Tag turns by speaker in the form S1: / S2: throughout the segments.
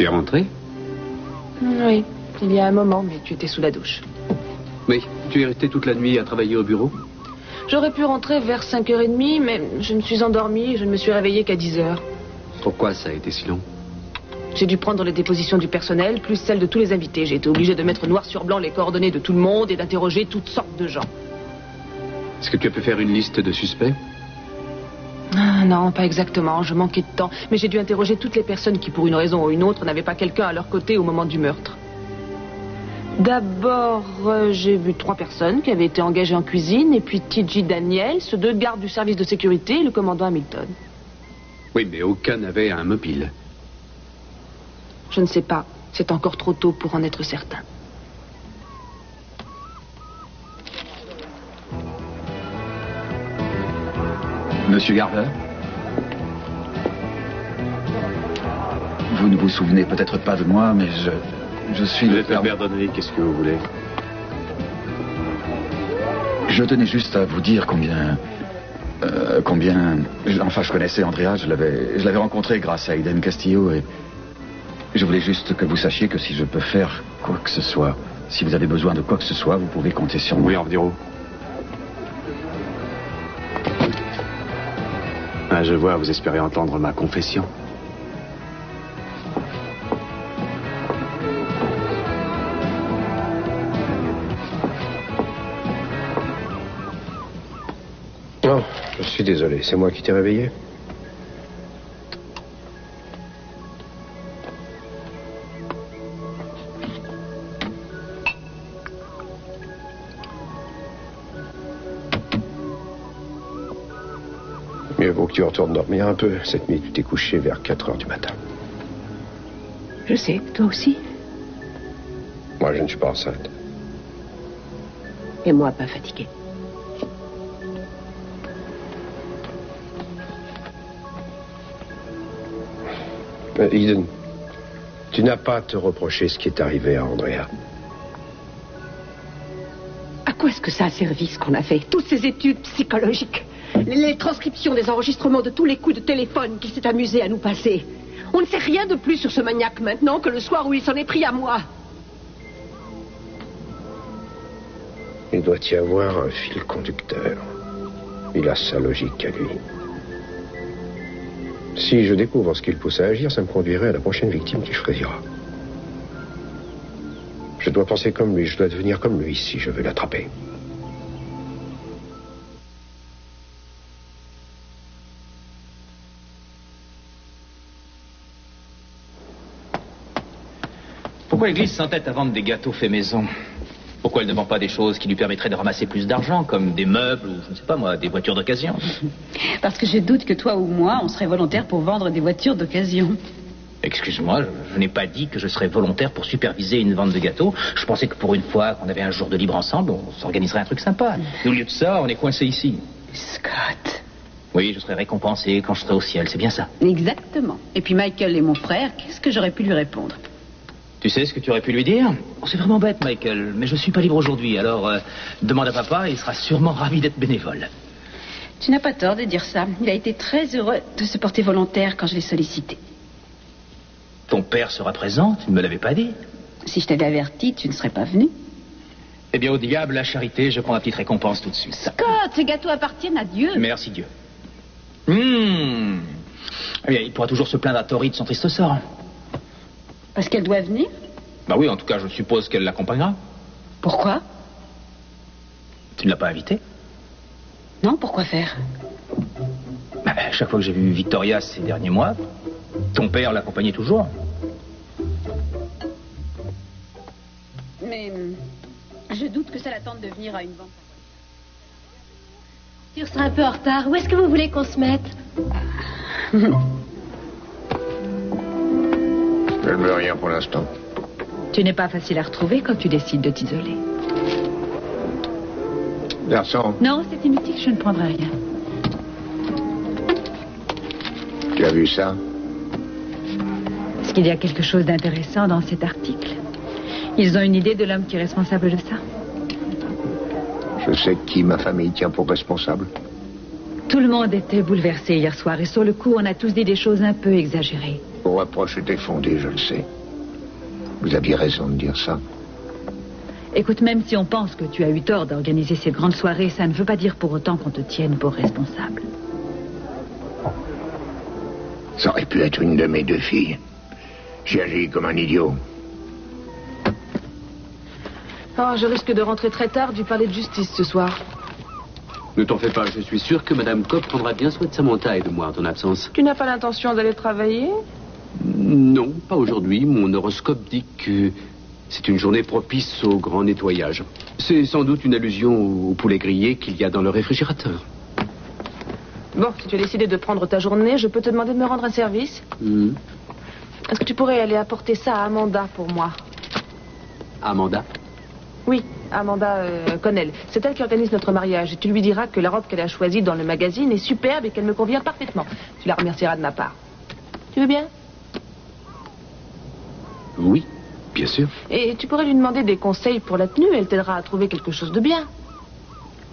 S1: Tu es rentré?
S2: Oui, il y a un moment, mais tu étais sous la douche.
S1: Oui, tu es resté toute la nuit à travailler au bureau?
S2: J'aurais pu rentrer vers 5h30, mais je me suis endormie et je ne me suis réveillée qu'à 10h.
S1: Pourquoi ça a été si long?
S2: J'ai dû prendre les dépositions du personnel, plus celles de tous les invités. J'ai été obligée de mettre noir sur blanc les coordonnées de tout le monde et d'interroger toutes sortes de gens.
S1: Est-ce que tu as pu faire une liste de suspects?
S2: Ah, non, pas exactement. Je manquais de temps. Mais j'ai dû interroger toutes les personnes qui, pour une raison ou une autre, n'avaient pas quelqu'un à leur côté au moment du meurtre. D'abord, j'ai vu 3 personnes qui avaient été engagées en cuisine, et puis T.J. Daniels, 2 gardes du service de sécurité et le commandant Hamilton.
S1: Oui, mais aucun n'avait un mobile.
S2: Je ne sais pas. C'est encore trop tôt pour en être certain.
S3: Monsieur Garver? Vous ne vous souvenez peut-être pas de moi, mais je suis...
S1: Vous êtes Herbert Donnery, qu'est-ce que vous voulez?
S3: Je tenais juste à vous dire combien... Enfin, je connaissais Andrea, je l'avais rencontré grâce à Eden Castillo, et je voulais juste que vous sachiez que si je peux faire quoi que ce soit, si vous avez besoin de quoi que ce soit, vous pouvez compter sur moi.
S1: Oui, en venir où? Ah, je vois, vous espérez entendre ma confession.
S4: Non, je suis désolé, c'est moi qui t'ai réveillé. Mieux vaut que tu retournes dormir un peu. Cette nuit, tu t'es couché vers 4h du matin.
S5: Je sais, toi aussi.
S4: Moi, je ne suis pas enceinte.
S5: Et moi, pas fatiguée.
S4: Eden, tu n'as pas à te reprocher ce qui est arrivé à Andrea.
S5: À quoi est-ce que ça a servi, ce qu'on a fait? Toutes ces études psychologiques, les transcriptions des enregistrements de tous les coups de téléphone qu'il s'est amusé à nous passer. On ne sait rien de plus sur ce maniaque maintenant que le soir où il s'en est pris à moi.
S4: Il doit y avoir un fil conducteur. Il a sa logique à lui. Si je découvre ce qu'il pousse à agir, ça me conduirait à la prochaine victime qu'il choisira. Je dois penser comme lui, je dois devenir comme lui si je veux l'attraper.
S6: Pourquoi l'Église s'entête à vendre des gâteaux faits maison? Pourquoi elle ne vend pas des choses qui lui permettraient de ramasser plus d'argent, comme des meubles ou, je ne sais pas moi, des voitures d'occasion?
S7: Parce que je doute que toi ou moi, on serait volontaire pour vendre des voitures d'occasion.
S6: Excuse-moi, je n'ai pas dit que je serais volontaire pour superviser une vente de gâteaux. Je pensais que pour une fois qu'on avait un jour de libre ensemble, on s'organiserait un truc sympa. Et au lieu de ça, on est coincé ici.
S7: Scott.
S6: Oui, je serai récompensé quand je serai au ciel, c'est bien ça.
S7: Exactement. Et puis Michael est mon frère, qu'est-ce que j'aurais pu lui répondre?
S6: Tu sais ce que tu aurais pu lui dire? Oh, c'est vraiment bête, Michael, mais je suis pas libre aujourd'hui, alors demande à papa, il sera sûrement ravi d'être bénévole.
S7: Tu n'as pas tort de dire ça. Il a été très heureux de se porter volontaire quand je l'ai sollicité.
S6: Ton père sera présent, tu ne me l'avais pas dit.
S7: Si je t'avais averti, tu ne serais pas venu.
S6: Eh bien, au diable, la charité, je prends la petite récompense tout de suite.
S7: Scott, ces gâteaux appartiennent à Dieu.
S6: Merci Dieu. Eh bien, il pourra toujours se plaindre à Tori de son triste sort.
S7: Parce qu'elle doit venir?
S6: Bah oui, en tout cas, je suppose qu'elle l'accompagnera.
S7: Pourquoi?
S6: Tu ne l'as pas invitée?
S7: Non, pourquoi faire?
S6: Bah, chaque fois que j'ai vu Victoria ces derniers mois, ton père l'accompagnait toujours.
S7: Mais je doute que ça l'attende de venir à une vente.
S8: Tu seras un peu en retard. Où est-ce que vous voulez qu'on se mette?
S4: Je ne veux rien pour l'instant.
S7: Tu n'es pas facile à retrouver quand tu décides de t'isoler.
S4: Garçon,
S7: Non, c'est inutile, je ne prendrai rien.
S4: tu as vu ça?
S7: Est-ce qu'il y a quelque chose d'intéressant dans cet article? Ils ont une idée de l'homme qui est responsable de ça?
S4: Je sais qui ma famille tient pour responsable.
S7: Tout le monde était bouleversé hier soir et sur le coup, on a tous dit des choses un peu exagérées.
S4: Vos reproches étaient fondés, je le sais. Vous aviez raison de dire ça.
S7: Écoute, même si on pense que tu as eu tort d'organiser cette grande soirée, ça ne veut pas dire pour autant qu'on te tienne pour responsable.
S4: Ça aurait pu être une de mes 2 filles. J'ai agi comme un idiot.
S2: Oh, je risque de rentrer très tard du palais de justice ce soir.
S1: Ne t'en fais pas, je suis sûr que Madame Cobb prendra bien soin de Samantha et de moi en ton absence.
S2: Tu n'as pas l'intention d'aller travailler?
S1: Non, pas aujourd'hui. Mon horoscope dit que c'est une journée propice au grand nettoyage. C'est sans doute une allusion au poulet grillé qu'il y a dans le réfrigérateur.
S2: Bon, si tu as décidé de prendre ta journée, je peux te demander de me rendre un service? Est-ce que tu pourrais aller apporter ça à Amanda pour moi?
S1: Amanda?
S2: Oui, Amanda Connell. C'est elle qui organise notre mariage. Et tu lui diras que la robe qu'elle a choisie dans le magazine est superbe et qu'elle me convient parfaitement. Tu la remercieras de ma part. Tu veux bien?
S1: Oui, bien sûr.
S2: Et tu pourrais lui demander des conseils pour la tenue. Elle t'aidera à trouver quelque chose de bien.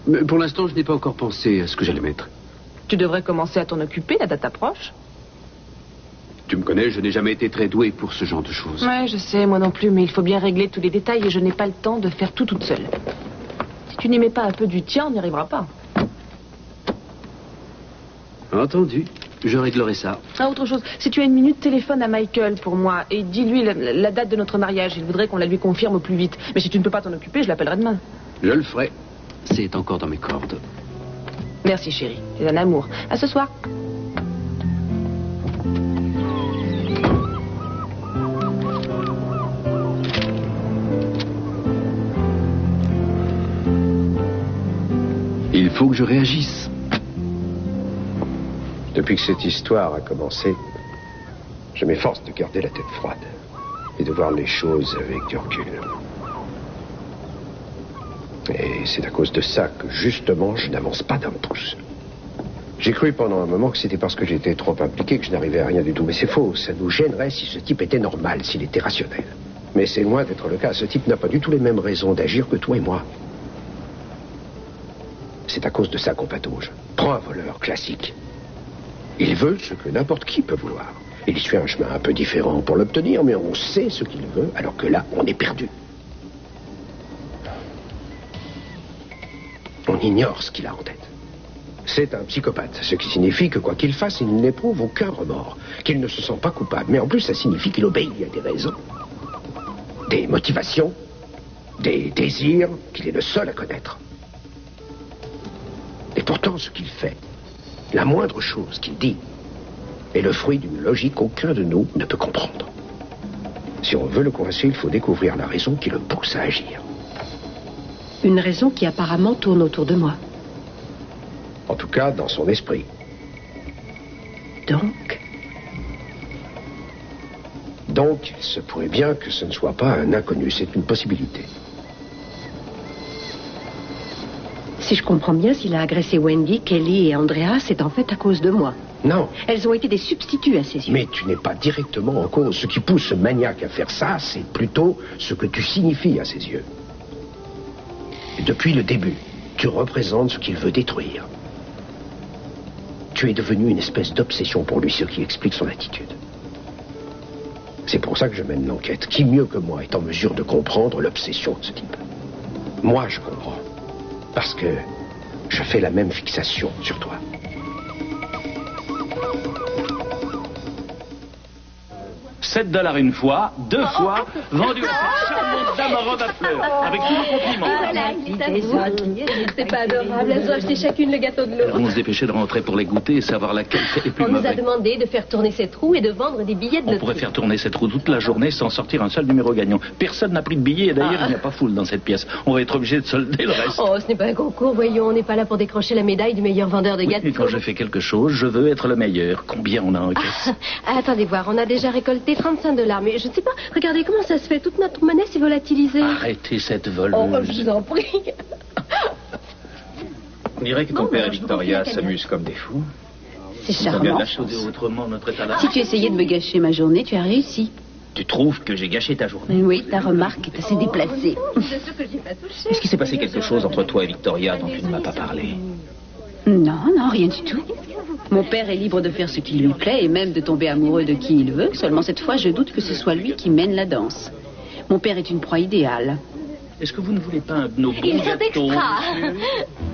S1: Mais pour l'instant, je n'ai pas encore pensé à ce que j'allais mettre.
S2: Tu devrais commencer à t'en occuper, la date approche.
S1: Tu me connais, je n'ai jamais été très doué pour ce genre de choses.
S2: Ouais, je sais, moi non plus, mais il faut bien régler tous les détails et je n'ai pas le temps de faire tout toute seule. Si tu n'y mets pas un peu du tien, on n'y arrivera pas.
S1: Entendu, je réglerai ça.
S2: Ah, autre chose, si tu as une minute, téléphone à Michael pour moi et dis-lui la date de notre mariage. Il voudrait qu'on la lui confirme au plus vite. Mais si tu ne peux pas t'en occuper, je l'appellerai demain.
S1: Je le ferai. C'est encore dans mes cordes.
S2: Merci, chérie. C'est un amour. À ce soir.
S1: Il faut que je réagisse.
S4: Depuis que cette histoire a commencé, je m'efforce de garder la tête froide et de voir les choses avec du recul. Et c'est à cause de ça que, justement, je n'avance pas d'un pouce. J'ai cru pendant un moment que c'était parce que j'étais trop impliqué que je n'arrivais à rien du tout. Mais c'est faux, ça nous gênerait si ce type était normal, s'il était rationnel. Mais c'est loin d'être le cas. Ce type n'a pas du tout les mêmes raisons d'agir que toi et moi. C'est à cause de ça qu'on patauge. Prends un voleur classique. Il veut ce que n'importe qui peut vouloir. Il suit un chemin un peu différent pour l'obtenir, mais on sait ce qu'il veut, alors que là, on est perdu. On ignore ce qu'il a en tête. C'est un psychopathe, ce qui signifie que quoi qu'il fasse, il n'éprouve aucun remords, qu'il ne se sent pas coupable. Mais en plus, ça signifie qu'il obéit à des raisons, des motivations, des désirs qu'il est le seul à connaître. Et pourtant, ce qu'il fait, la moindre chose qu'il dit, est le fruit d'une logique qu'aucun de nous ne peut comprendre. Si on veut le coincer, il faut découvrir la raison qui le pousse à agir.
S5: Une raison qui apparemment tourne autour de moi.
S4: En tout cas, dans son esprit. Donc, il se pourrait bien que ce ne soit pas un inconnu, c'est une possibilité.
S5: Si je comprends bien, s'il a agressé Wendy, Kelly et Andrea, c'est en fait à cause de moi.
S4: Non.
S5: Elles ont été des substituts à ses yeux.
S4: Mais tu n'es pas directement en cause. Ce qui pousse ce maniaque à faire ça, c'est plutôt ce que tu signifies à ses yeux. Et depuis le début, tu représentes ce qu'il veut détruire. Tu es devenu une espèce d'obsession pour lui, ce qui explique son attitude. C'est pour ça que je mène l'enquête. Qui mieux que moi est en mesure de comprendre l'obsession de ce type? Moi, je comprends. Parce que je fais la même fixation sur toi.
S9: $7 une fois, 2 fois, vendu à cette charmante dame en robe à fleurs, avec tous nos compliments.
S8: Voilà, c'est à vous. C'est pas adorable. Elles ont acheté chacune le gâteau de l'autre.
S9: On se dépêchait de rentrer pour les goûter et savoir laquelle est plus
S8: On nous a
S9: mauvais.
S8: demandé de faire tourner cette roue et de vendre des billets de
S9: On
S8: loterie.
S9: pourrait faire tourner cette roue toute la journée sans sortir un seul numéro gagnant. Personne n'a pris de billet et d'ailleurs il n'y a pas foule dans cette pièce. On va être obligé de solder le reste.
S8: Oh, ce n'est pas un concours, voyons. On n'est pas là pour décrocher la médaille du meilleur vendeur de
S9: Oui,
S8: gâteaux.
S9: mais quand je fais quelque chose, je veux être le meilleur. Combien on a en caisse?
S8: Attendez voir, on a déjà récolté $35. Mais je ne sais pas, regardez comment ça se fait. Toute notre monnaie s'est volatilisée.
S9: Arrêtez cette voleuse.
S8: Oh, je vous en prie.
S6: On dirait que ton père et Victoria s'amusent comme des fous.
S7: C'est
S9: On vient
S7: charmant.
S9: de la chauder autrement notre état là.
S7: Si tu essayais de me gâcher ma journée, tu as réussi.
S6: Tu trouves que j'ai gâché ta journée?
S7: Oui, ta remarque est assez déplacée.
S8: Je suis sûre que je n'ai pas touché.
S6: Est-ce qu'il s'est passé quelque chose entre toi et Victoria dont tu ne m'as pas parlé?
S7: Non, non, rien du tout.
S10: Mon père est libre de faire ce qui lui plaît et même de tomber amoureux de qui il veut. Seulement cette fois, je doute que ce soit lui qui mène la danse. Mon père est une proie idéale.
S9: Est-ce que vous ne voulez pas un de nos bons
S8: Il vient
S9: gâteaux?
S8: d'extra.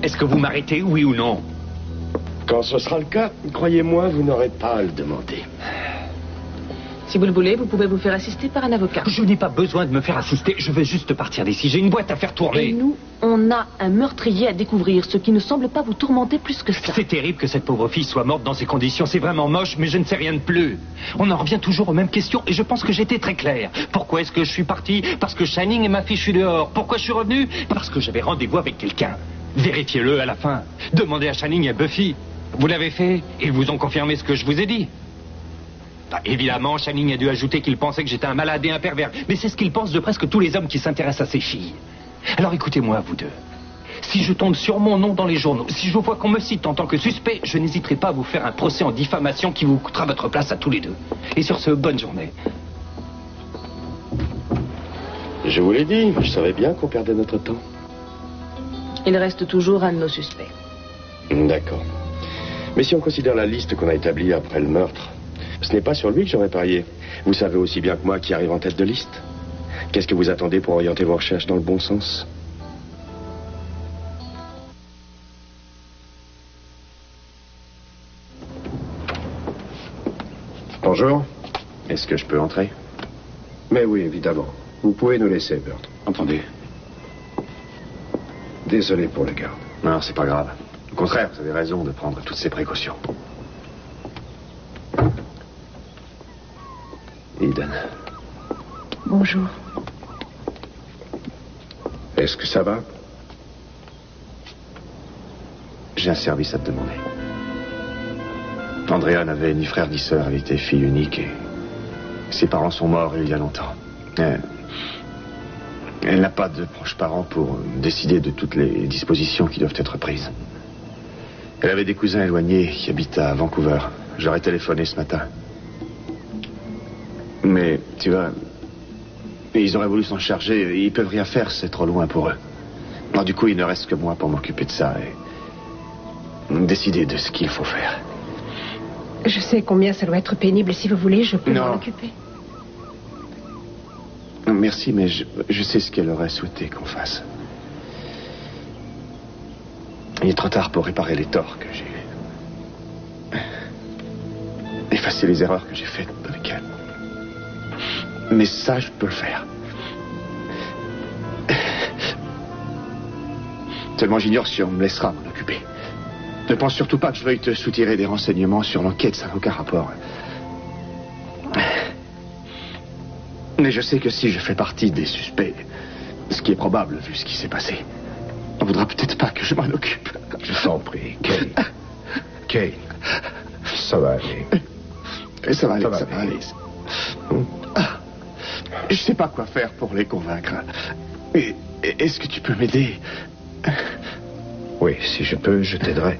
S11: Est-ce que vous m'arrêtez, oui ou non?
S4: Quand ce sera le cas, croyez-moi, vous n'aurez pas à le demander.
S2: Si vous le voulez, vous pouvez vous faire assister par un avocat.
S11: Je n'ai pas besoin de me faire assister. Je veux juste partir d'ici. J'ai une boîte à faire tourner.
S2: Et nous, on a un meurtrier à découvrir, ce qui ne semble pas vous tourmenter plus que ça.
S11: C'est terrible que cette pauvre fille soit morte dans ces conditions. C'est vraiment moche, mais je ne sais rien de plus. On en revient toujours aux mêmes questions et je pense que j'étais très clair. Pourquoi est-ce que je suis parti? Parce que Shining m'a fichu dehors. Pourquoi je suis revenu? Parce que j'avais rendez-vous avec quelqu'un. Vérifiez-le à la fin. Demandez à Shining et à Buffy. Vous l'avez fait? Ils vous ont confirmé ce que je vous ai dit. Bah, évidemment, Shining a dû ajouter qu'il pensait que j'étais un malade et un pervers. Mais c'est ce qu'il pense de presque tous les hommes qui s'intéressent à ces filles. Alors écoutez-moi, vous deux. Si je tombe sur mon nom dans les journaux, si je vois qu'on me cite en tant que suspect, je n'hésiterai pas à vous faire un procès en diffamation qui vous coûtera votre place à tous les deux. Et sur ce, bonne journée.
S4: Je vous l'ai dit, je savais bien qu'on perdait notre temps.
S2: Il reste toujours un de nos suspects.
S4: D'accord. Mais si on considère la liste qu'on a établie après le meurtre, ce n'est pas sur lui que j'aurais parié. Vous savez aussi bien que moi qui arrive en tête de liste. Qu'est-ce que vous attendez pour orienter vos recherches dans le bon sens? Bonjour. Est-ce que je peux entrer? Mais oui, évidemment. Vous pouvez nous laisser, Burt.
S3: Entendu.
S4: Désolé pour le garde.
S3: Non, c'est pas grave. Au contraire, vous avez raison de prendre toutes ces précautions. Eden.
S7: Bonjour.
S4: Est-ce que ça va?
S3: J'ai un service à te demander. Andrea n'avait ni frère ni sœur, elle était fille unique et ses parents sont morts il y a longtemps. Elle n'a pas de proches parents pour décider de toutes les dispositions qui doivent être prises. Elle avait des cousins éloignés qui habitent à Vancouver. J'aurais téléphoné ce matin. Mais, tu vois, ils auraient voulu s'en charger. Ils peuvent rien faire, c'est trop loin pour eux. Alors, du coup, il ne reste que moi pour m'occuper de ça et décider de ce qu'il faut faire.
S5: Je sais combien ça doit être pénible. Si vous voulez, je peux
S3: Non.
S5: m'en occuper.
S3: Merci, mais je sais ce qu'elle aurait souhaité qu'on fasse. Il est trop tard pour réparer les torts que j'ai eus. Effacer les erreurs que j'ai faites avec elle. Mais ça, je peux le faire. Seulement, j'ignore si on me laissera m'en occuper. Ne pense surtout pas que je veuille te soutirer des renseignements sur l'enquête, ça n'a aucun rapport. Mais je sais que si je fais partie des suspects, ce qui est probable vu ce qui s'est passé, on voudra peut-être pas que je m'en occupe.
S4: Je t'en prie, Kay. Kay, ça va aller.
S3: Ça va aller. Je sais pas quoi faire pour les convaincre. Est-ce que tu peux m'aider?
S4: Oui, si je peux, je t'aiderai.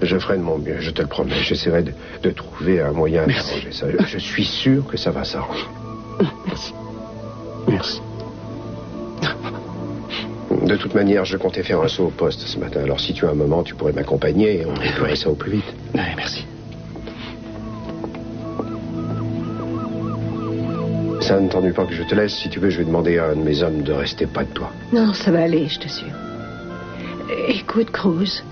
S4: Je ferai de mon mieux, je te le promets. J'essaierai de trouver un moyen d'arranger ça. Je suis sûr que ça va s'arranger.
S3: Merci. Merci.
S4: De toute manière, je comptais faire un saut au poste ce matin. Alors si tu as un moment, tu pourrais m'accompagner et on ferait ça au plus vite.
S3: Oui, merci.
S4: Ça ne t'ennuie pas que je te laisse. Si tu veux, je vais demander à un de mes hommes de rester près de toi.
S5: Non, ça va aller, je t'assure. Écoute, Cruz,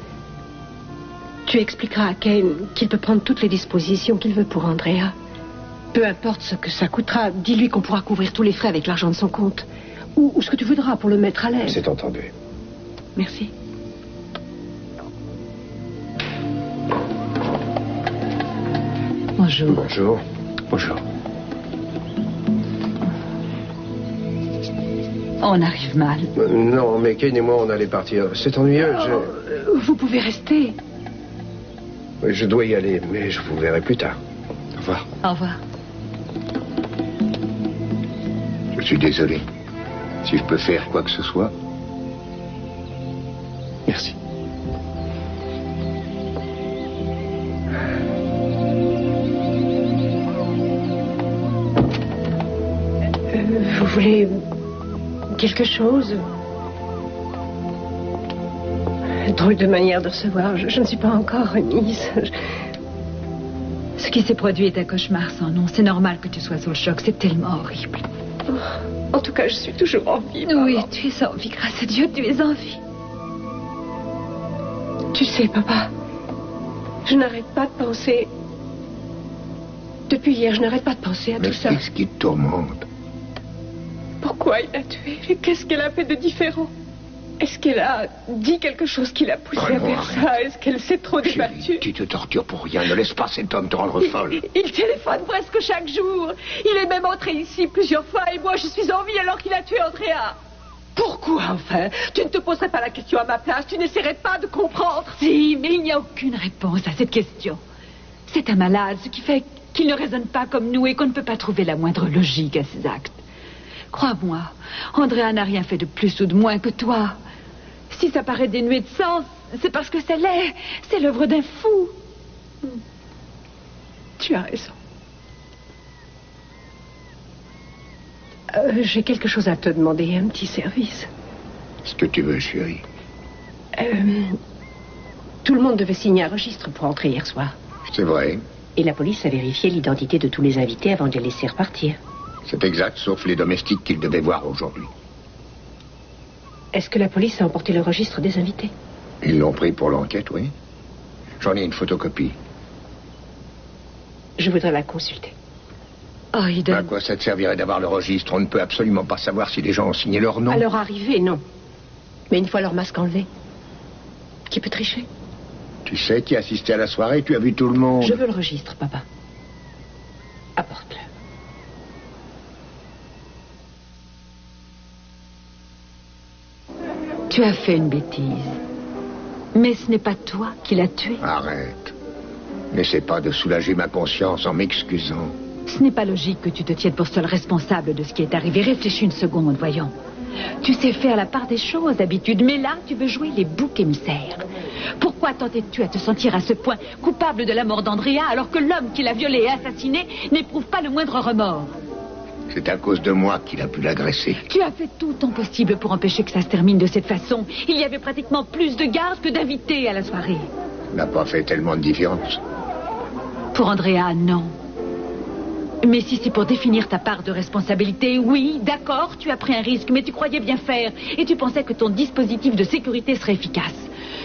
S5: tu expliqueras à Kane qu'il peut prendre toutes les dispositions qu'il veut pour Andrea. Peu importe ce que ça coûtera, dis-lui qu'on pourra couvrir tous les frais avec l'argent de son compte. Ou ce que tu voudras pour le mettre à l'aise.
S4: C'est entendu.
S5: Merci.
S7: Bonjour.
S4: Bonjour.
S3: Bonjour.
S7: On arrive mal.
S4: Non, mais Kane et moi, on allait partir. C'est ennuyeux.
S5: Vous pouvez rester.
S4: Je dois y aller, mais je vous verrai plus tard.
S3: Au revoir.
S7: Au revoir.
S12: Je suis désolé. Si je peux faire quoi que ce soit.
S3: Merci.
S5: Vous voulez quelque chose? drôle de manière de recevoir. Je ne suis pas encore remise.
S7: Ce qui s'est produit est un cauchemar sans nom. C'est normal que tu sois sous le choc. C'est tellement horrible.
S5: En tout cas, je suis toujours en vie.
S7: Oui, tu es en vie. Grâce à Dieu, tu es en vie.
S5: Tu sais, papa, je n'arrête pas de penser... Depuis hier, je n'arrête pas de penser à tout ça.
S12: Mais qu'est-ce qui te tourmente?
S5: Pourquoi il l'a tué? Et qu'est-ce qu'elle a fait de différent? Est-ce qu'elle a dit quelque chose qui l'a poussée à faire ça? Est-ce qu'elle s'est trop débattue?
S12: Tu te tortures pour rien. Ne laisse pas cet homme te rendre folle.
S5: Il téléphone presque chaque jour. Il est même entré ici plusieurs fois et moi je suis en vie alors qu'il a tué Andrea. Pourquoi enfin? Tu ne te poserais pas la question à ma place? Tu n'essaierais pas de comprendre?
S7: Si, mais il n'y a aucune réponse à cette question. C'est un malade, ce qui fait qu'il ne raisonne pas comme nous et qu'on ne peut pas trouver la moindre logique à ses actes. Crois-moi, Andrea n'a rien fait de plus ou de moins que toi. Si ça paraît dénué de sens, c'est parce que c'est laid. C'est l'œuvre d'un fou.
S5: Tu as raison. J'ai quelque chose à te demander, un petit service.
S12: Ce que tu veux, chérie.
S5: Tout le monde devait signer un registre pour entrer hier soir.
S12: C'est vrai.
S5: Et la police a vérifié l'identité de tous les invités avant de les laisser repartir.
S12: C'est exact, sauf les domestiques qu'ils devaient voir aujourd'hui.
S5: Est-ce que la police a emporté le registre des invités?
S12: Ils l'ont pris pour l'enquête, oui. J'en ai une photocopie.
S5: Je voudrais la consulter.
S7: Oh, Eden.
S12: À quoi ça te servirait d'avoir le registre? On ne peut absolument pas savoir si les gens ont signé leur nom.
S5: À leur arrivée, non. Mais une fois leur masque enlevé, qui peut tricher?
S12: Tu sais, tu as assisté à la soirée, tu as vu tout le monde.
S5: Je veux le registre, papa. Apporte-le.
S7: Tu as fait une bêtise. Mais ce n'est pas toi qui l'as tué.
S12: Arrête. N'essaie pas de soulager ma conscience en m'excusant.
S7: Ce n'est pas logique que tu te tiennes pour seul responsable de ce qui est arrivé. Réfléchis une seconde, voyons. Tu sais faire la part des choses d'habitude, mais là, tu veux jouer les boucs émissaires. Pourquoi t'entêtes-tu à te sentir à ce point coupable de la mort d'Andrea alors que l'homme qui l'a violée et assassinée n'éprouve pas le moindre remords?
S12: C'est à cause de moi qu'il a pu l'agresser.
S7: Tu as fait tout ton possible pour empêcher que ça se termine de cette façon. Il y avait pratiquement plus de gardes que d'invités à la soirée.
S12: Ça n'a pas fait tellement de différence.
S7: Pour Andrea, non. Mais si c'est pour définir ta part de responsabilité, oui, d'accord, tu as pris un risque, mais tu croyais bien faire. Et tu pensais que ton dispositif de sécurité serait efficace.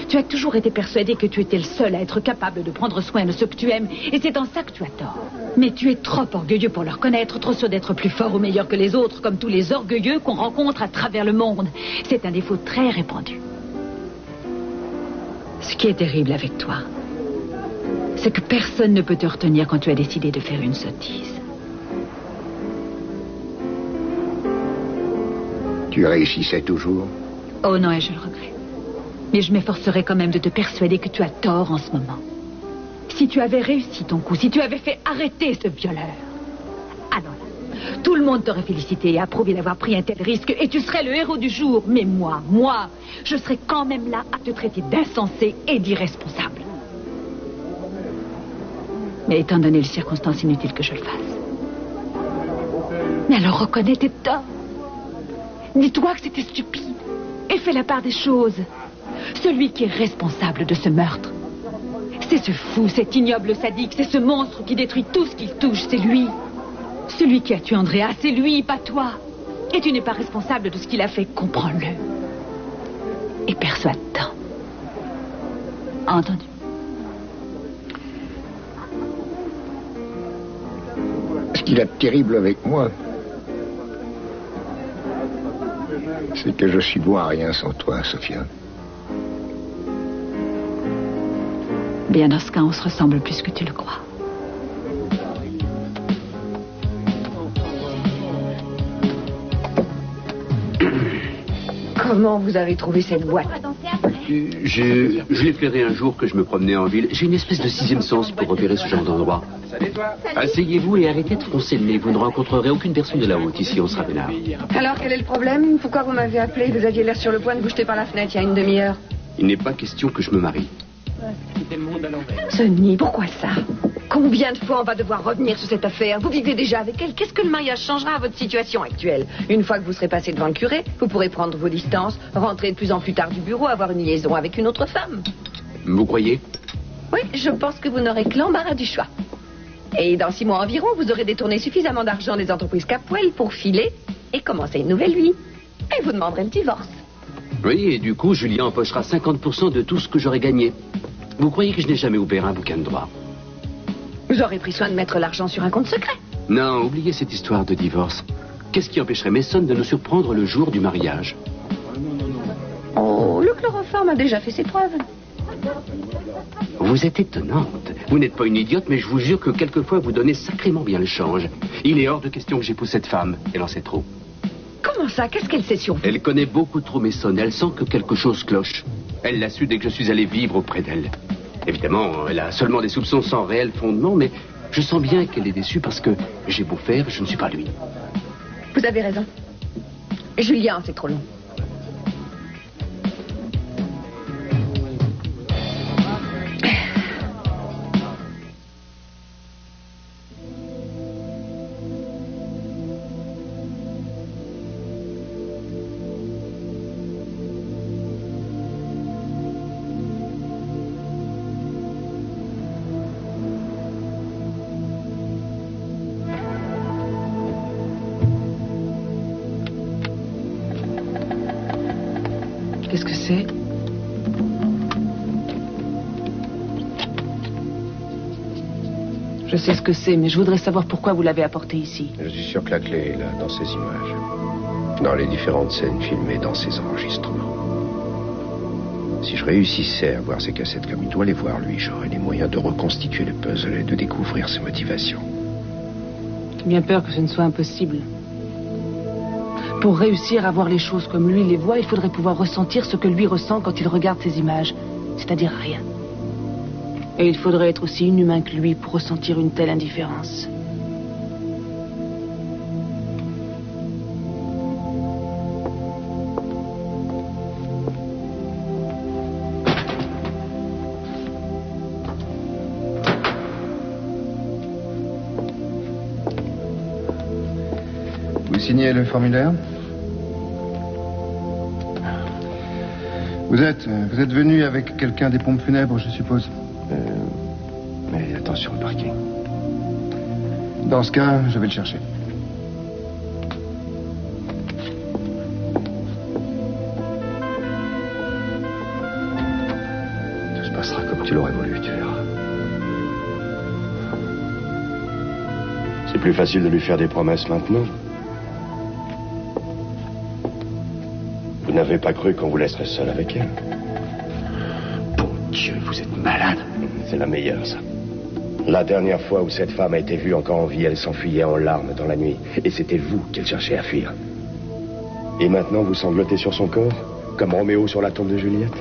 S7: Tu as toujours été persuadé que tu étais le seul à être capable de prendre soin de ceux que tu aimes. Et c'est en ça que tu as tort. Mais tu es trop orgueilleux pour le reconnaître, trop sûr d'être plus fort ou meilleur que les autres, comme tous les orgueilleux qu'on rencontre à travers le monde. C'est un défaut très répandu. Ce qui est terrible avec toi, c'est que personne ne peut te retenir quand tu as décidé de faire une sottise.
S12: Tu réussissais toujours?
S7: Oh non, et je le regrette. Mais je m'efforcerai quand même de te persuader que tu as tort en ce moment. Si tu avais réussi ton coup, si tu avais fait arrêter ce violeur, alors là, tout le monde t'aurait félicité et approuvé d'avoir pris un tel risque et tu serais le héros du jour. Mais moi, je serais quand même là à te traiter d'insensé et d'irresponsable. Mais étant donné les circonstances, inutiles que je le fasse. Mais alors reconnais tes torts. Dis-toi que c'était stupide et fais la part des choses. Celui qui est responsable de ce meurtre, c'est ce fou, cet ignoble sadique, c'est ce monstre qui détruit tout ce qu'il touche, c'est lui. Celui qui a tué Andrea, c'est lui, pas toi. Et tu n'es pas responsable de ce qu'il a fait, comprends-le. Et persuade-t'en. Entendu?
S12: Ce qu'il a de terrible avec moi, c'est que je suis bon à rien sans toi, Sophia.
S7: Bien, dans ce cas, on se ressemble plus que tu le crois.
S5: Comment vous avez trouvé cette boîte?
S1: Je l'ai flairé un jour que je me promenais en ville. J'ai une espèce de sixième sens pour repérer ce genre d'endroit. Asseyez-vous et arrêtez de froncer le nez. Vous ne rencontrerez aucune personne de la haute ici, on sera peinard.
S13: Alors, quel est le problème? Pourquoi vous m'avez appelé? Vous aviez l'air sur le point de vous jeter par la fenêtre il y a une demi-heure.
S1: Il n'est pas question que je me marie.
S5: Sonny, pourquoi ça? Combien de fois on va devoir revenir sur cette affaire? Vous vivez déjà avec elle. Qu'est-ce que le mariage changera à votre situation actuelle? Une fois que vous serez passé devant le curé, vous pourrez prendre vos distances, rentrer de plus en plus tard du bureau, avoir une liaison avec une autre femme.
S1: Vous croyez?
S5: Oui, je pense que vous n'aurez que l'embarras du choix. Et dans 6 mois environ, vous aurez détourné suffisamment d'argent des entreprises Capwell pour filer et commencer une nouvelle vie. Et vous demanderez le divorce.
S1: Oui, et du coup, Julien empochera 50% de tout ce que j'aurais gagné. Vous croyez que je n'ai jamais ouvert un bouquin de droit?
S5: Vous aurez pris soin de mettre l'argent sur un compte secret.
S1: Non, oubliez cette histoire de divorce. Qu'est-ce qui empêcherait Mason de nous surprendre le jour du mariage?
S5: Oh, le chloroforme a déjà fait ses preuves.
S1: Vous êtes étonnante. Vous n'êtes pas une idiote, mais je vous jure que quelquefois vous donnez sacrément bien le change. Il est hors de question que j'épouse cette femme. Elle en sait trop.
S5: Comment ça? Qu'est-ce qu'elle sait sur vous?
S1: Elle connaît beaucoup trop Mason. Elle sent que quelque chose cloche. Elle l'a su dès que je suis allé vivre auprès d'elle. Évidemment, elle a seulement des soupçons sans réel fondement, mais je sens bien qu'elle est déçue parce que j'ai beau faire, je ne suis pas lui.
S5: Vous avez raison. Julien, c'est trop long.
S2: Qu'est-ce que c'est? Je sais ce que c'est, mais je voudrais savoir pourquoi vous l'avez apporté ici.
S4: Je suis sûr que la clé est là, dans ces images. Dans les différentes scènes filmées dans ces enregistrements. Si je réussissais à voir ces cassettes comme il doit les voir, lui, j'aurais les moyens de reconstituer le puzzle et de découvrir ses motivations.
S2: J'ai bien peur que ce ne soit impossible. Pour réussir à voir les choses comme lui les voit, il faudrait pouvoir ressentir ce que lui ressent quand il regarde ces images, c'est-à-dire rien. Et il faudrait être aussi inhumain que lui pour ressentir une telle indifférence.
S14: Vous signez le formulaire? Vous êtes venu avec quelqu'un des pompes funèbres, je suppose.
S4: Mais attention au parking.
S14: Dans ce cas, je vais le chercher.
S4: Tout se passera comme tu l'aurais voulu, tu verras.
S15: C'est plus facile de lui faire des promesses maintenant. Vous n'avez pas cru qu'on vous laisserait seul avec elle?
S4: Bon Dieu, vous êtes malade.
S15: C'est la meilleure, ça. La dernière fois où cette femme a été vue encore en vie, elle s'enfuyait en larmes dans la nuit. Et c'était vous qu'elle cherchait à fuir. Et maintenant, vous sanglotez sur son corps, comme Roméo sur la tombe de Juliette?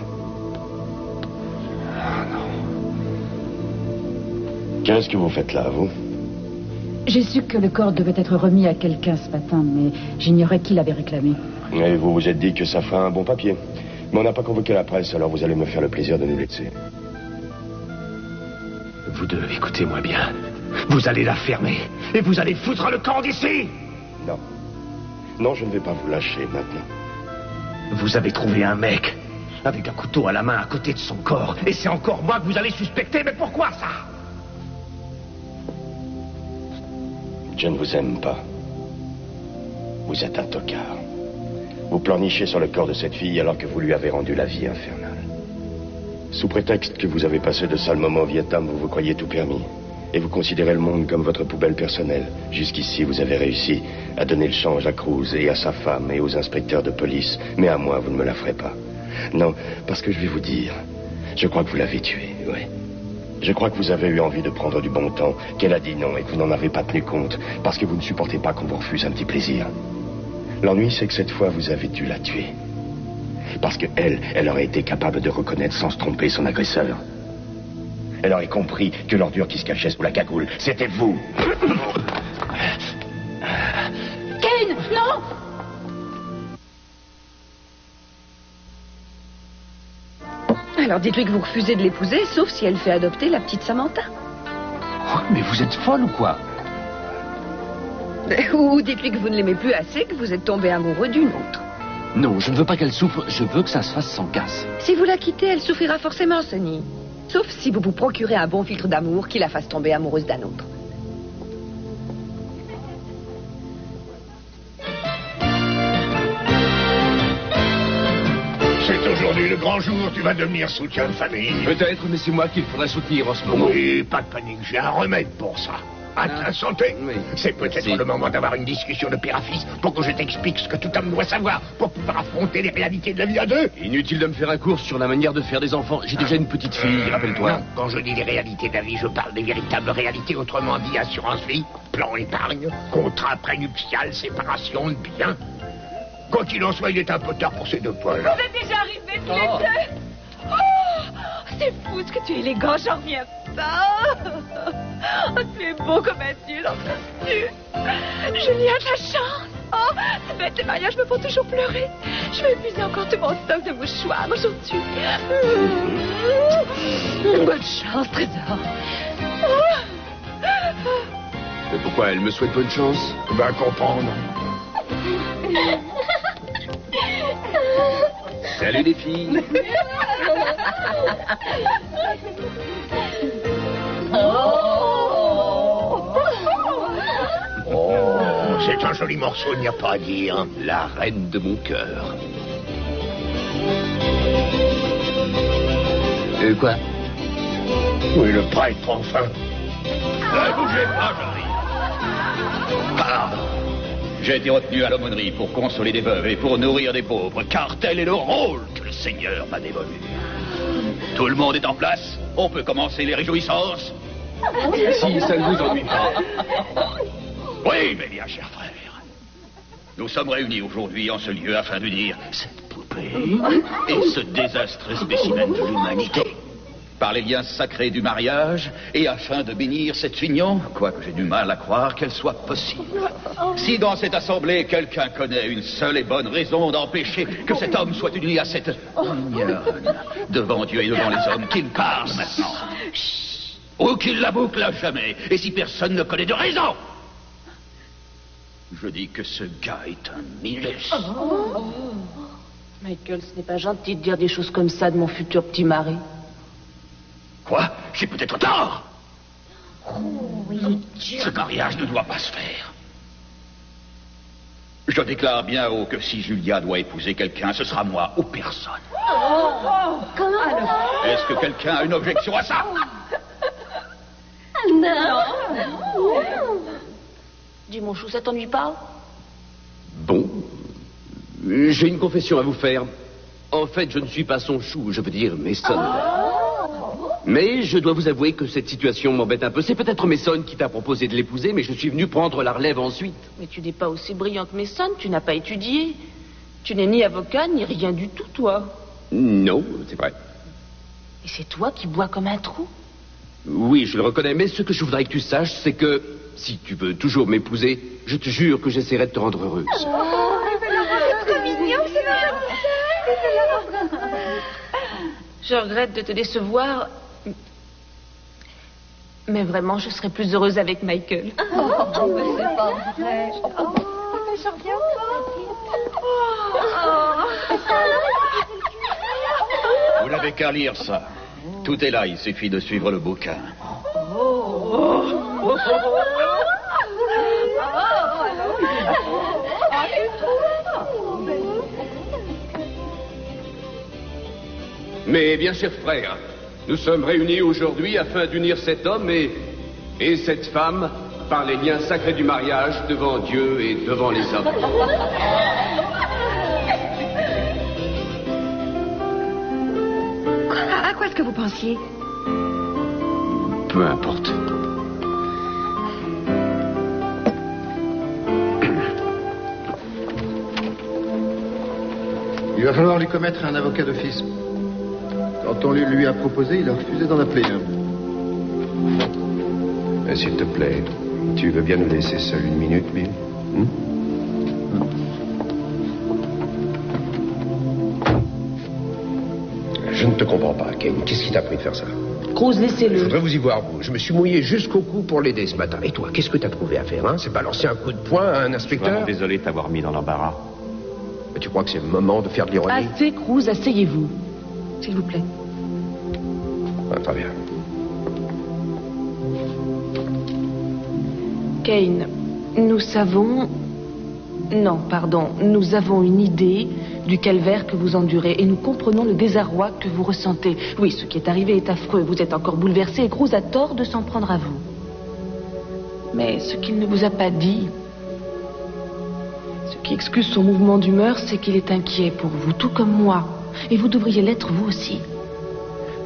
S4: Ah non.
S15: Qu'est-ce que vous faites là, vous?
S10: J'ai su que le corps devait être remis à quelqu'un ce matin, mais j'ignorais qui l'avait réclamé.
S15: Et vous vous êtes dit que ça ferait un bon papier. Mais on n'a pas convoqué la presse, alors vous allez me faire le plaisir de nous laisser.
S4: Vous deux, écoutez-moi bien. Vous allez la fermer et vous allez foutre le camp d'ici.
S15: Non. Non, je ne vais pas vous lâcher maintenant.
S4: Vous avez trouvé un mec avec un couteau à la main à côté de son corps. Et c'est encore moi que vous allez suspecter. Mais pourquoi ça?
S15: Je ne vous aime pas. Vous êtes un tocard. Vous pleurnichez sur le corps de cette fille alors que vous lui avez rendu la vie infernale. Sous prétexte que vous avez passé de sales moments au Vietnam, vous vous croyez tout permis. Et vous considérez le monde comme votre poubelle personnelle. Jusqu'ici, vous avez réussi à donner le change à Cruz et à sa femme et aux inspecteurs de police. Mais à moi, vous ne me la ferez pas. Non, parce que je vais vous dire, je crois que vous l'avez tuée, oui. Je crois que vous avez eu envie de prendre du bon temps, qu'elle a dit non et que vous n'en avez pas tenu compte, parce que vous ne supportez pas qu'on vous refuse un petit plaisir. L'ennui, c'est que cette fois, vous avez dû la tuer. Parce elle aurait été capable de reconnaître sans se tromper son agresseur. Elle aurait compris que l'ordure qui se cachait sous la cagoule, c'était vous.
S10: Kane, non!
S5: Alors dites-lui que vous refusez de l'épouser, sauf si elle fait adopter la petite Samantha.
S4: Oh,
S11: Mais vous êtes folle ou quoi?
S13: Ou dites-lui que vous ne l'aimez plus assez, que vous êtes tombé amoureux d'une autre.
S1: Non, je ne veux pas qu'elle souffre, je veux que ça se fasse sans casse.
S13: Si vous la quittez, elle souffrira forcément, Sonny. Sauf si vous vous procurez un bon filtre d'amour qui la fasse tomber amoureuse d'un autre.
S12: C'est aujourd'hui le grand jour, tu vas devenir soutien de famille.
S1: Peut-être, mais c'est moi qu'il faudrait soutenir en ce moment.
S12: Oui, pas de panique, j'ai un remède pour ça. À ta santé.
S1: Oui.
S12: C'est peut-être le moment d'avoir une discussion de père à fils pour que je t'explique ce que tout homme doit savoir pour pouvoir affronter les réalités de la vie à deux.
S1: Inutile de me faire un cours sur la manière de faire des enfants. J'ai déjà une petite fille, rappelle-toi.
S12: Non, quand je dis les réalités de la vie, je parle des véritables réalités, autrement dit assurance vie, plan épargne, contrat prénuptial, séparation de biens. Quoi qu'il en soit, il est un peu tard pour ces deux poils-là.
S7: Vous êtes déjà arrivés tous les deux. Oh, c'est fou ce que tu es élégant, j'en reviens pas. Oh, tu es beau comme un dieu dans ta tenue. Julien, de la chance. Oh, ces bêtes de mariage me font toujours pleurer. Je vais épuiser encore tout mon stock de mouchoirs aujourd'hui. Bonne chance, trésor.
S1: Mais pourquoi elle me souhaite bonne chance?
S12: Va comprendre.
S1: Salut les filles.
S12: Oh, c'est un joli morceau, il n'y a pas à dire.
S1: La reine de mon cœur. Quoi?
S12: Oui, le prêtre, enfin. Ne bougez pas, j'arrive.
S3: Pardon. J'ai été retenu à l'aumônerie pour consoler des veuves et pour nourrir des pauvres, car tel est le rôle que le Seigneur m'a dévolu. Tout le monde est en place. On peut commencer les réjouissances.
S1: Si ça ne vous ennuie pas.
S3: Oui, mes bien chers frères. Nous sommes réunis aujourd'hui en ce lieu afin d'unir cette poupée et ce désastre spécimen de l'humanité par les liens sacrés du mariage et afin de bénir cette union, quoique j'ai du mal à croire qu'elle soit possible. Si dans cette assemblée, quelqu'un connaît une seule et bonne raison d'empêcher que cet homme soit uni à cette mignonne, devant Dieu et devant les hommes, qu'il parle maintenant. Ou qu'il la boucle à jamais, et si personne ne connaît de raison. Je dis que ce gars est un milès.
S2: Michael, ce n'est pas gentil de dire des choses comme ça de mon futur petit mari.
S3: Quoi? J'ai peut-être tort. Ce mariage ne doit pas se faire. Je déclare bien haut que si Julia doit épouser quelqu'un, ce sera moi ou personne.
S8: Comment?
S3: Est-ce que quelqu'un a une objection à ça?
S8: Non.
S2: Dis mon chou, ça t'ennuie pas?
S1: Bon, j'ai une confession à vous faire. En fait, je ne suis pas son chou, je veux dire Mason. Mais je dois vous avouer que cette situation m'embête un peu. C'est peut-être Mason qui t'a proposé de l'épouser, mais je suis venu prendre la relève ensuite.
S2: Mais tu n'es pas aussi brillant que Mason, tu n'as pas étudié. Tu n'es ni avocat, ni rien du tout, toi.
S1: Non, c'est vrai.
S2: Et c'est toi qui bois comme un trou?
S1: Oui, je le reconnais, mais ce que je voudrais que tu saches, c'est que si tu veux toujours m'épouser, je te jure que j'essaierai de te rendre heureuse.
S8: C'est trop mignon,
S2: Je regrette de te décevoir, mais vraiment, je serais plus heureuse avec Michael.
S8: Mais c'est pas vrai. Mais j'en reviens pas.
S3: Vous n'avez qu'à lire ça. Tout est là, il suffit de suivre le bouquin.
S1: Mes bien chers frères, nous sommes réunis aujourd'hui afin d'unir cet homme et cette femme par les liens sacrés du mariage devant Dieu et devant les hommes.
S13: À quoi est-ce que vous pensiez?
S1: Peu importe.
S14: Il va falloir lui commettre un avocat d'office. Quand on lui a proposé, il a refusé d'en appeler un.
S4: S'il te plaît, tu veux bien nous laisser seul une minute, Bill? Je ne te comprends pas, Kane. Qu'est-ce qui t'a pris de faire ça?
S2: Cruz, laissez-le.
S4: Je voudrais vous y voir, vous. Je me suis mouillé jusqu'au cou pour l'aider ce matin. Et toi, qu'est-ce que t'as trouvé à faire, hein? C'est pas lancer un coup de poing à un inspecteur?
S15: Vraiment désolé de t'avoir mis dans l'embarras.
S4: Mais tu crois que c'est le moment de faire de l'ironie?
S2: Assez, Cruz, asseyez-vous. S'il vous plaît.
S4: Ah, très bien.
S2: Kane, nous savons... Non, pardon. Nous avons une idée du calvaire que vous endurez et nous comprenons le désarroi que vous ressentez. Oui, ce qui est arrivé est affreux. Vous êtes encore bouleversé et Cruz a tort de s'en prendre à vous. Mais ce qu'il ne vous a pas dit, ce qui excuse son mouvement d'humeur, c'est qu'il est inquiet pour vous, tout comme moi. Et vous devriez l'être vous aussi.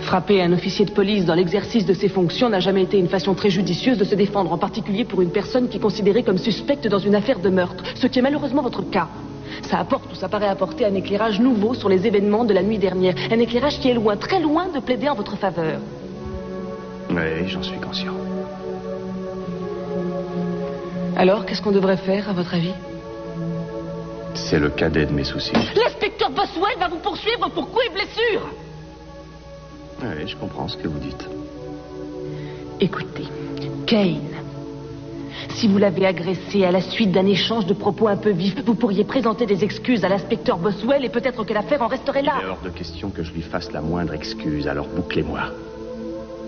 S2: Frapper un officier de police dans l'exercice de ses fonctions n'a jamais été une façon très judicieuse de se défendre, en particulier pour une personne qui est considérée comme suspecte dans une affaire de meurtre, ce qui est malheureusement votre cas. Ça apporte ou ça paraît apporter un éclairage nouveau sur les événements de la nuit dernière, un éclairage qui est loin, très loin de plaider en votre faveur.
S15: Oui, j'en suis conscient.
S2: Alors, qu'est-ce qu'on devrait faire, à votre avis?
S15: C'est le cadet de mes soucis.
S2: L'inspecteur Boswell va vous poursuivre pour coups et blessures.
S15: Oui, je comprends ce que vous dites.
S2: Écoutez, Kane, si vous l'avez agressé à la suite d'un échange de propos un peu vifs, vous pourriez présenter des excuses à l'inspecteur Boswell et peut-être que l'affaire en resterait là.
S15: Il est hors de question que je lui fasse la moindre excuse, alors bouclez-moi.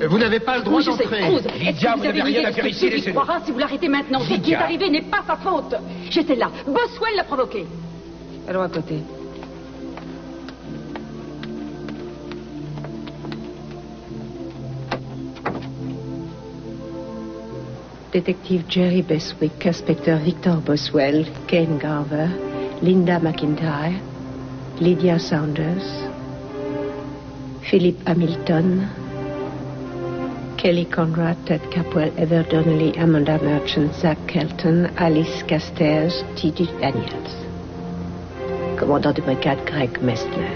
S14: Vous n'avez pas le droit d'entrer.
S5: Lydia, vous n'avez rien à faire ici, laissez-nous. Il croira si vous l'arrêtez maintenant. Ce qui est arrivé n'est pas sa faute. J'étais là. Boswell l'a provoqué.
S2: Allons à côté.
S5: Détective Jerry Beswick, inspecteur Victor Boswell, Kane Garver, Linda McIntyre, Lydia Saunders, Philip Hamilton, Kelly Conrad, Ted Capwell, Ever Donnelly, Amanda Merchant, Zach Kelton, Alice Castells, T.J. Daniels. Commandant de brigade Greg Messner.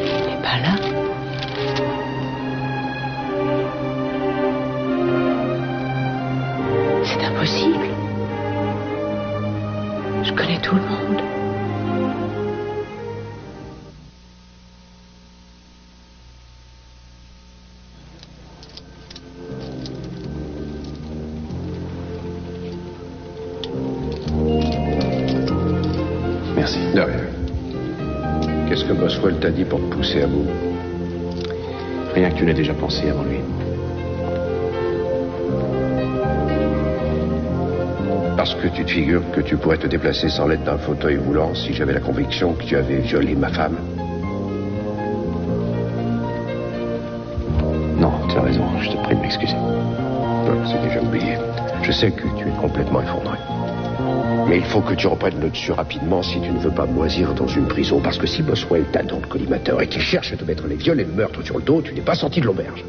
S5: Il n'est pas là. C'est impossible. Je connais tout le monde.
S15: Merci.
S4: De rien. Qu'est-ce que Boswell t'a dit pour te pousser à bout?
S15: Rien que tu n'aies déjà pensé avant lui.
S4: Parce que tu te figures que tu pourrais te déplacer sans l'aide d'un fauteuil roulant si j'avais la conviction que tu avais violé ma femme?
S15: Non, tu as raison, je te prie de m'excuser.
S4: Non, c'est déjà oublié. Je sais que tu es complètement effondré. Mais il faut que tu reprennes le dessus rapidement si tu ne veux pas moisir dans une prison. Parce que si Boswell t'a dans le collimateur et qu'il cherche à te mettre les viols et le meurtre sur le dos, tu n'es pas sorti de l'auberge.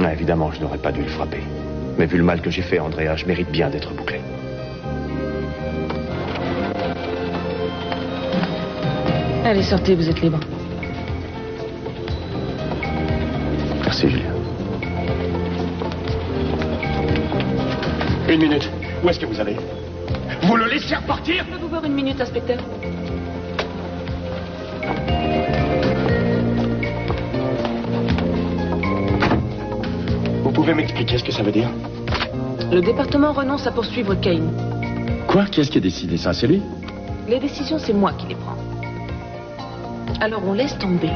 S15: Ah, évidemment, je n'aurais pas dû le frapper. Mais vu le mal que j'ai fait, Andrea, je mérite bien d'être bouclé.
S2: Allez, sortez, vous êtes libre.
S15: Merci, Julien.
S12: Une minute. Où est-ce que vous allez? Vous le laissez repartir?
S2: Je peux vous voir une minute, inspecteur?
S12: Vous pouvez m'expliquer ce que ça veut dire?
S2: Le département renonce à poursuivre Kane.
S12: Quoi? Qui est-ce qui a décidé ça? C'est lui?
S2: Les décisions, c'est moi qui les prends. Alors on laisse tomber.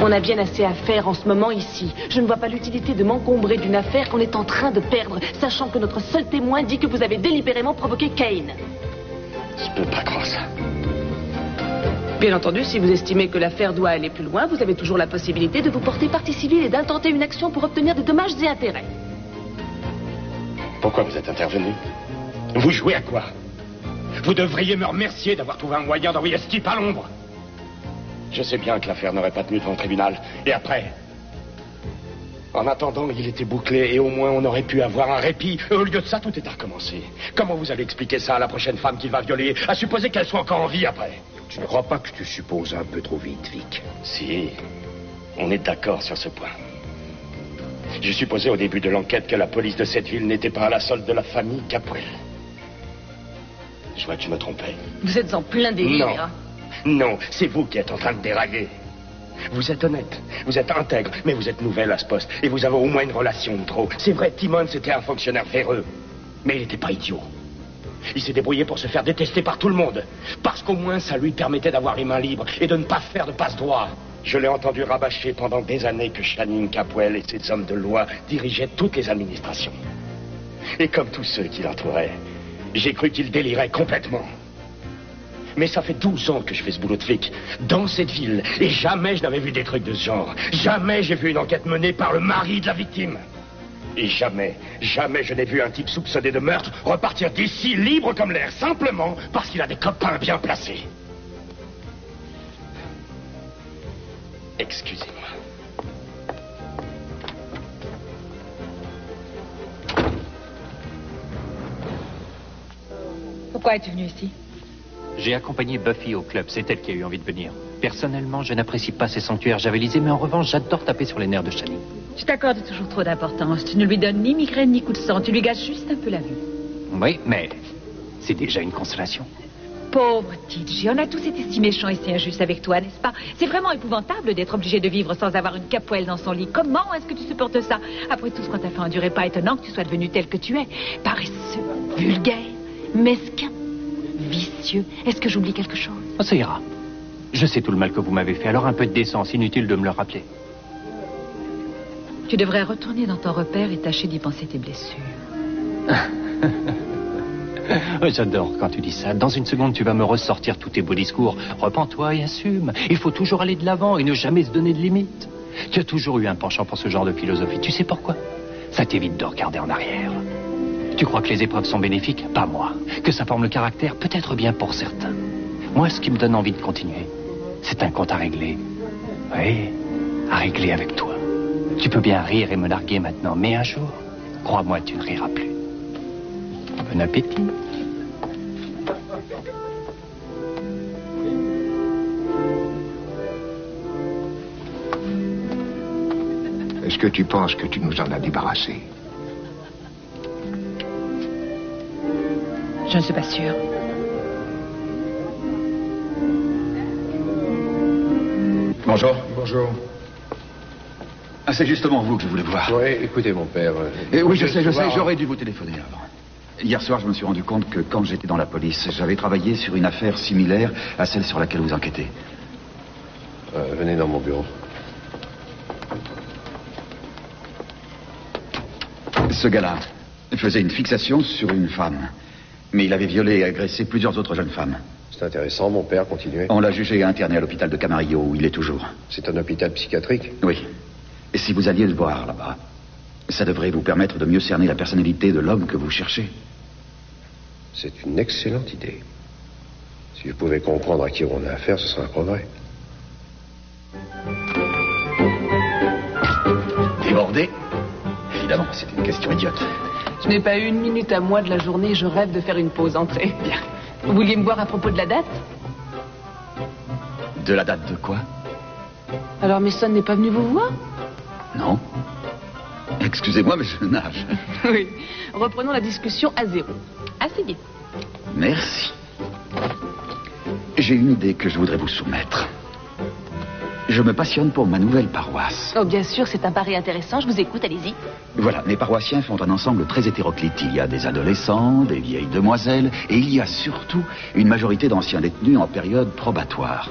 S2: On a bien assez à faire en ce moment ici. Je ne vois pas l'utilité de m'encombrer d'une affaire qu'on est en train de perdre, sachant que notre seul témoin dit que vous avez délibérément provoqué Kane.
S12: Je peux pas croire ça.
S2: Bien entendu, si vous estimez que l'affaire doit aller plus loin, vous avez toujours la possibilité de vous porter partie civile et d'intenter une action pour obtenir des dommages et intérêts.
S12: Pourquoi vous êtes intervenu? Vous jouez à quoi? Vous devriez me remercier d'avoir trouvé un moyen d'envoyer ce type à l'ombre. Je sais bien que l'affaire n'aurait pas tenu devant le tribunal. Et après? En attendant, il était bouclé et au moins on aurait pu avoir un répit. Au lieu de ça, tout est à recommencer. Comment vous allez expliquer ça à la prochaine femme qu'il va violer, à supposer qu'elle soit encore en vie après?
S4: Tu ne crois pas que tu supposes un peu trop vite, Vic?
S12: Si, on est d'accord sur ce point. J'ai supposé au début de l'enquête que la police de cette ville n'était pas à la solde de la famille Capwell.
S3: Je vois que je me trompais.
S2: Vous êtes en plein délire.
S3: Non, c'est vous qui êtes en train de dérailler. Vous êtes honnête, vous êtes intègre, mais vous êtes nouvelle à ce poste et vous avez au moins une relation de trop. C'est vrai, Timon, c'était un fonctionnaire véreux, mais il n'était pas idiot. Il s'est débrouillé pour se faire détester par tout le monde, parce qu'au moins ça lui permettait d'avoir les mains libres et de ne pas faire de passe-droit. Je l'ai entendu rabâcher pendant des années que Channing Capwell et ses hommes de loi dirigeaient toutes les administrations. Et comme tous ceux qui l'entouraient, j'ai cru qu'il délirait complètement. Mais ça fait 12 ans que je fais ce boulot de flic dans cette ville et jamais je n'avais vu des trucs de ce genre. Jamais j'ai vu une enquête menée par le mari de la victime. Et jamais je n'ai vu un type soupçonné de meurtre repartir d'ici libre comme l'air, simplement parce qu'il a des copains bien placés. Excusez-moi.
S7: Pourquoi es-tu venu ici?
S11: J'ai accompagné Buffy au club, c'est elle qui a eu envie de venir. Personnellement, je n'apprécie pas ces sanctuaires javelisés, mais en revanche, j'adore taper sur les nerfs de Channing.
S7: Tu t'accordes toujours trop d'importance. Tu ne lui donnes ni migraine ni coup de sang. Tu lui gâches juste un peu la vue.
S11: Oui, mais c'est déjà une consolation.
S7: Pauvre TJ, on a tous été si méchants et si injustes avec toi, n'est-ce pas? C'est vraiment épouvantable d'être obligé de vivre sans avoir une Capwell dans son lit. Comment est-ce que tu supportes ça? Après tout ce qu'on t'a fait endurer, pas étonnant que tu sois devenu tel que tu es. Paresseux, vulgaire, mesquin, vicieux. Est-ce que j'oublie quelque chose?
S11: Oh, ça ira. Je sais tout le mal que vous m'avez fait, alors un peu de décence, inutile de me le rappeler.
S7: Tu devrais retourner dans ton repère et tâcher d'y penser tes blessures.
S11: J'adore quand tu dis ça. Dans une seconde, tu vas me ressortir tous tes beaux discours. Repens-toi et assume. Il faut toujours aller de l'avant et ne jamais se donner de limites. Tu as toujours eu un penchant pour ce genre de philosophie. Tu sais pourquoi? Ça t'évite de regarder en arrière. Tu crois que les épreuves sont bénéfiques? Pas moi. Que ça forme le caractère? Peut-être bien pour certains. Moi, ce qui me donne envie de continuer, c'est un compte à régler. Oui, à régler avec toi. Tu peux bien rire et me larguer maintenant, mais un jour, crois-moi, tu ne riras plus. Bon appétit.
S16: Est-ce que tu penses que tu nous en as débarrassé?
S7: Je ne suis pas sûre.
S17: Bonjour.
S14: Bonjour.
S17: Ah, c'est justement vous que je voulais voir.
S4: Oui, écoutez, mon père.
S17: Oui, je sais, j'aurais dû vous téléphoner avant. Hier soir, je me suis rendu compte que quand j'étais dans la police, j'avais travaillé sur une affaire similaire à celle sur laquelle vous enquêtez.
S4: Venez dans mon bureau.
S17: Ce gars-là faisait une fixation sur une femme. Mais il avait violé et agressé plusieurs autres jeunes femmes.
S4: C'est intéressant, mon père, continuez.
S17: On l'a jugé et interné à l'hôpital de Camarillo, où il est toujours.
S4: C'est un hôpital psychiatrique?
S17: Oui. Et si vous alliez le voir là-bas, ça devrait vous permettre de mieux cerner la personnalité de l'homme que vous cherchez.
S4: C'est une excellente idée. Si je pouvais comprendre à qui on a affaire, ce serait un progrès.
S17: Débordé? Évidemment, c'était une question idiote.
S2: Je n'ai pas eu une minute à moi de la journée, je rêve de faire une pause. Entrez. Bien. Vous vouliez me voir à propos de la date?
S17: De la date de quoi?
S2: Alors Mason n'est pas venu vous voir?
S17: Non. Excusez-moi, mais je nage.
S2: Oui. Reprenons la discussion à zéro. Asseyez.
S17: Merci. J'ai une idée que je voudrais vous soumettre. Je me passionne pour ma nouvelle paroisse.
S2: Oh, bien sûr, c'est un pari intéressant. Je vous écoute, allez-y.
S17: Voilà, mes paroissiens font un ensemble très hétéroclite. Il y a des adolescents, des vieilles demoiselles, et il y a surtout une majorité d'anciens détenus en période probatoire.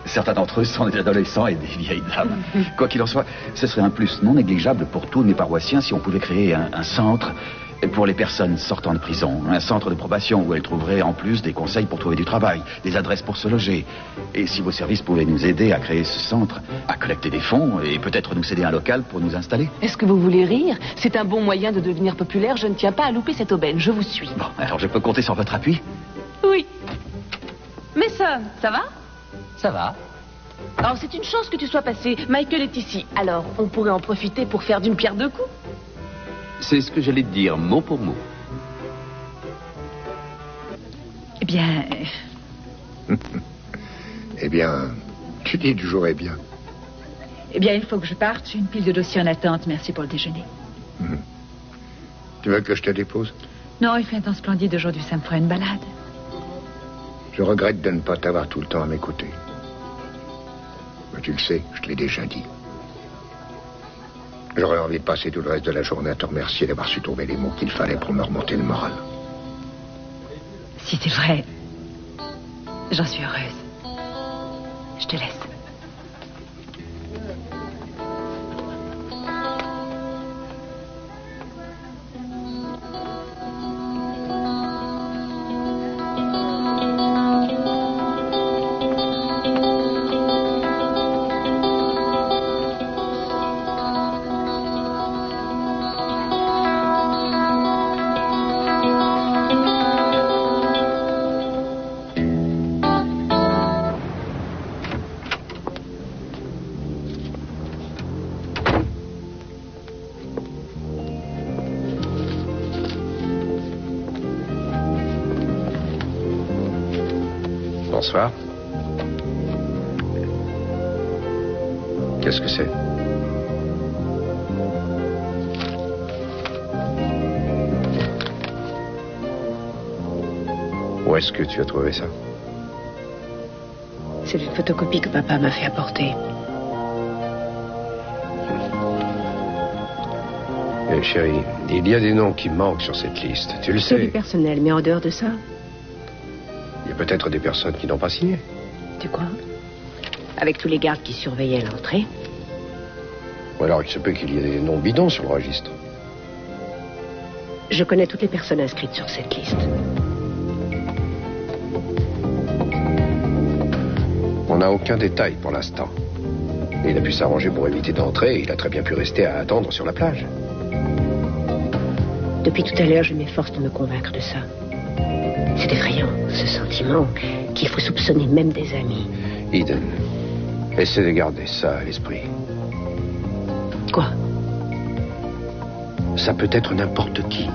S17: Certains d'entre eux sont des adolescents et des vieilles dames. Quoi qu'il en soit, ce serait un plus non négligeable pour tous mes paroissiens si on pouvait créer un centre pour les personnes sortant de prison. Un centre de probation où elles trouveraient en plus des conseils pour trouver du travail, des adresses pour se loger. Et si vos services pouvaient nous aider à créer ce centre, à collecter des fonds et peut-être nous céder un local pour nous installer.
S2: Est-ce que vous voulez rire? C'est un bon moyen de devenir populaire. Je ne tiens pas à louper cette aubaine. Je vous suis.
S17: Bon, alors je peux compter sur votre appui?
S2: Oui. Mason, ça va?
S11: Ça va.
S2: Alors c'est une chance que tu sois passé. Michael est ici. Alors on pourrait en profiter pour faire d'une pierre deux coups.
S1: C'est ce que j'allais te dire, mot pour mot.
S7: Eh bien...
S16: Eh bien, tu dis toujours eh bien.
S7: Eh bien, il faut que je parte. J'ai une pile de dossiers en attente. Merci pour le déjeuner.
S16: Tu veux que je te dépose?
S7: Non, il fait un temps splendide aujourd'hui. Ça me fera une balade.
S16: Je regrette de ne pas t'avoir tout le temps à mes côtés. Mais tu le sais, je te l'ai déjà dit. J'aurais envie de passer tout le reste de la journée à te remercier d'avoir su trouver les mots qu'il fallait pour me remonter le moral.
S5: Si c'est vrai, j'en suis heureuse. Je te laisse.
S4: Bonsoir. Qu'est-ce que c'est? Où est-ce que tu as trouvé ça?
S5: C'est une photocopie que papa m'a fait apporter.
S4: Eh, chérie, il y a des noms qui manquent sur cette liste. Tu le
S5: C'est du
S4: sais.
S5: personnel, mais en dehors de ça,
S4: Il y a peut-être des personnes qui n'ont pas signé.
S5: tu crois? Avec tous les gardes qui surveillaient l'entrée.
S4: Ou alors il se peut qu'il y ait des noms bidons sur le registre.
S5: Je connais toutes les personnes inscrites sur cette liste.
S4: On n'a aucun détail pour l'instant. Et il a pu s'arranger pour éviter d'entrer. Il a très bien pu rester à attendre sur la plage.
S5: Depuis tout à l'heure, je m'efforce de me convaincre de ça. C'est effrayant, ce sentiment qu'il faut soupçonner même des amis.
S4: Eden, essaie de garder ça à l'esprit.
S5: Quoi?
S4: Ça peut être n'importe qui.